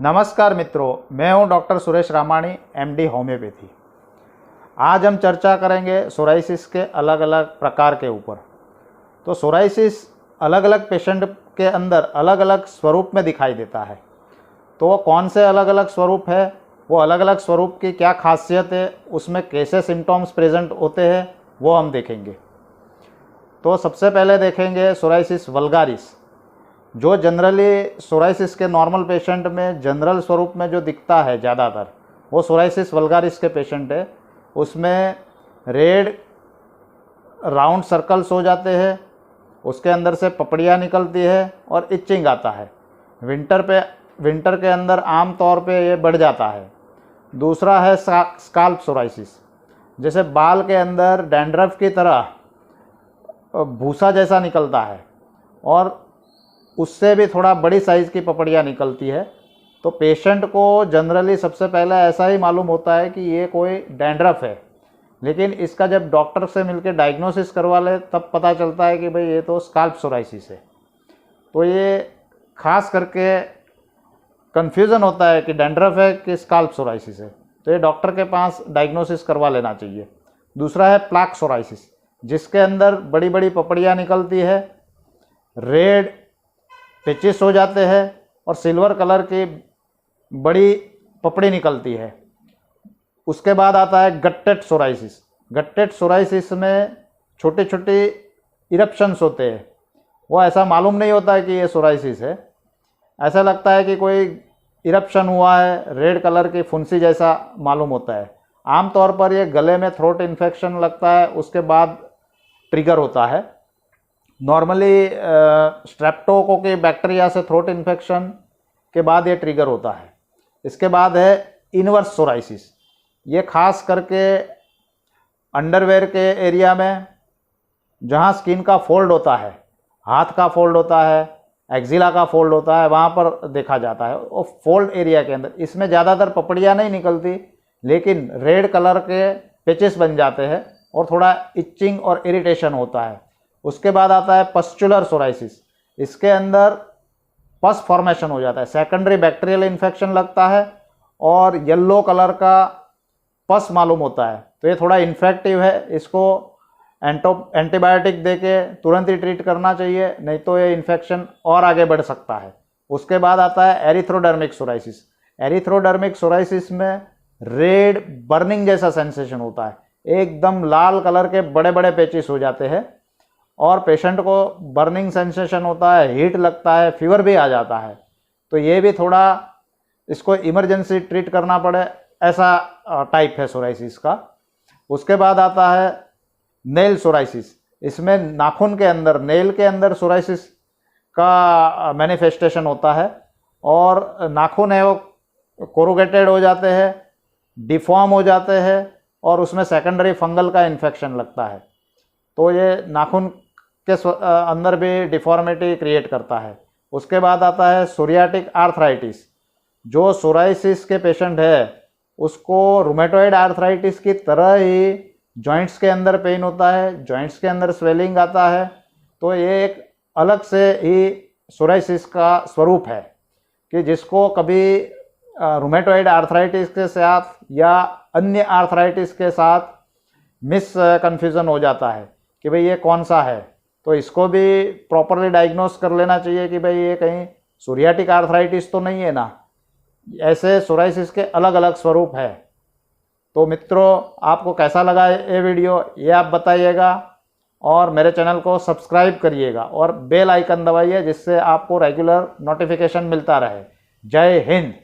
नमस्कार मित्रों, मैं हूं doctor Suresh Ramani, MD homeopathy. आज हम चर्चा करेंगे सोराइसिस के अलग अलग प्रकार के ऊपर। तो सोराइसिस अलग अलग पेशेंट के अंदर अलग अलग स्वरूप में दिखाई देता है। तो वो कौन से अलग अलग स्वरूप है, वो अलग अलग स्वरूप की क्या खासियत है, उसमें कैसे सिम्टम्स प्रेजेंट होते हैं, वो हम देखेंगे। तो सबसे पहले देखेंगे सोराइसिस वल्गारिस, जो जनरली सोराइसिस के नॉर्मल पेशेंट में जनरल स्वरूप में जो दिखता है ज़्यादातर, वो सोराइसिस वल्गारिस के पेशेंट है। उसमें रेड राउंड सर्कल्स हो जाते हैं, उसके अंदर से पपड़ियाँ निकलती है और इचिंग आता है। विंटर के अंदर आम तौर पे ये बढ़ जाता है। दूसरा है स्काल्प सोराइसिस, जैसे बाल के अंदर डैंड्रफ की तरह भूसा जैसा निकलता है और उससे भी थोड़ा बड़ी साइज़ की पपड़ियाँ निकलती है। तो पेशेंट को जनरली सबसे पहले ऐसा ही मालूम होता है कि ये कोई डैंड्रफ है, लेकिन इसका जब डॉक्टर से मिलकर डायग्नोसिस करवा ले तब पता चलता है कि भाई ये तो स्काल्प सोराइसिस है। तो ये खास करके कन्फ्यूज़न होता है कि डैंड्रफ है कि स्काल्प सोराइसिस है, तो ये डॉक्टर के पास डायग्नोसिस करवा लेना चाहिए। दूसरा है प्लाक सोराइसिस, जिसके अंदर बड़ी बड़ी पपड़ियाँ निकलती है, रेड पेचिस हो जाते हैं और सिल्वर कलर की बड़ी पपड़ी निकलती है। उसके बाद आता है गट्टेड सोराइसिस। गट्टेड सोराइसिस में छोटे छोटे इरप्शंस होते हैं। वो ऐसा मालूम नहीं होता है कि ये सोराइसिस है, ऐसा लगता है कि कोई इरप्शन हुआ है, रेड कलर की फुंसी जैसा मालूम होता है। आमतौर पर ये गले में थ्रोट इन्फेक्शन लगता है, उसके बाद ट्रिगर होता है। नॉर्मली स्ट्रेप्टोकोकी बैक्टीरिया से थ्रोट इन्फेक्शन के बाद ये ट्रिगर होता है। इसके बाद है इनवर्स सोराइसिस। ये खास करके अंडरवेयर के एरिया में, जहाँ स्किन का फोल्ड होता है, हाथ का फोल्ड होता है, एक्जिला का फोल्ड होता है, वहाँ पर देखा जाता है। और फोल्ड एरिया के अंदर इसमें ज़्यादातर पपड़ियाँ नहीं निकलती, लेकिन रेड कलर के पेचेस बन जाते हैं और थोड़ा इचिंग और इरिटेशन होता है। उसके बाद आता है पस्चुलर सोराइसिस। इसके अंदर पस फॉर्मेशन हो जाता है, सेकेंडरी बैक्टीरियल इन्फेक्शन लगता है और येलो कलर का पस मालूम होता है। तो ये थोड़ा इन्फेक्टिव है, इसको एंटीबायोटिक देके तुरंत ही ट्रीट करना चाहिए, नहीं तो ये इन्फेक्शन और आगे बढ़ सकता है। उसके बाद आता है एरिथ्रोडर्मिक सोराइसिस। एरिथ्रोडर्मिक सोराइसिस में रेड बर्निंग जैसा सेंसेशन होता है, एकदम लाल कलर के बड़े बड़े पेचिस हो जाते हैं और पेशेंट को बर्निंग सेंसेशन होता है, हीट लगता है, फीवर भी आ जाता है। तो ये भी थोड़ा इसको इमरजेंसी ट्रीट करना पड़े, ऐसा टाइप है सोराइसिस का। उसके बाद आता है नेल सोराइसिस। इसमें नाखून के अंदर, नेल के अंदर सोराइसिस का मैनिफेस्टेशन होता है और नाखून है वो कोरुगेटेड हो जाते हैं, डिफॉर्म हो जाते हैं और उसमें सेकेंडरी फंगल का इन्फेक्शन लगता है। तो ये नाखून के अंदर भी डिफॉर्मिटी क्रिएट करता है। उसके बाद आता है सोरियाटिक आर्थराइटिस। जो सोराइसिस के पेशेंट है उसको रूमेटॉइड आर्थराइटिस की तरह ही जॉइंट्स के अंदर पेन होता है, जॉइंट्स के अंदर स्वेलिंग आता है। तो ये एक अलग से ही सोराइसिस का स्वरूप है कि जिसको कभी रूमेटॉइड आर्थराइटिस के साथ या अन्य आर्थराइटिस के साथ मिस कन्फ्यूज़न हो जाता है कि भाई ये कौन सा है। तो इसको भी प्रॉपरली डायग्नोस कर लेना चाहिए कि भाई ये कहीं सोरियाटिक आर्थराइटिस तो नहीं है ना। ऐसे सोराइसिस के अलग अलग स्वरूप है। तो मित्रों, आपको कैसा लगा ये वीडियो, ये आप बताइएगा और मेरे चैनल को सब्सक्राइब करिएगा और बेल आइकन दबाइए, जिससे आपको रेगुलर नोटिफिकेशन मिलता रहे। जय हिंद।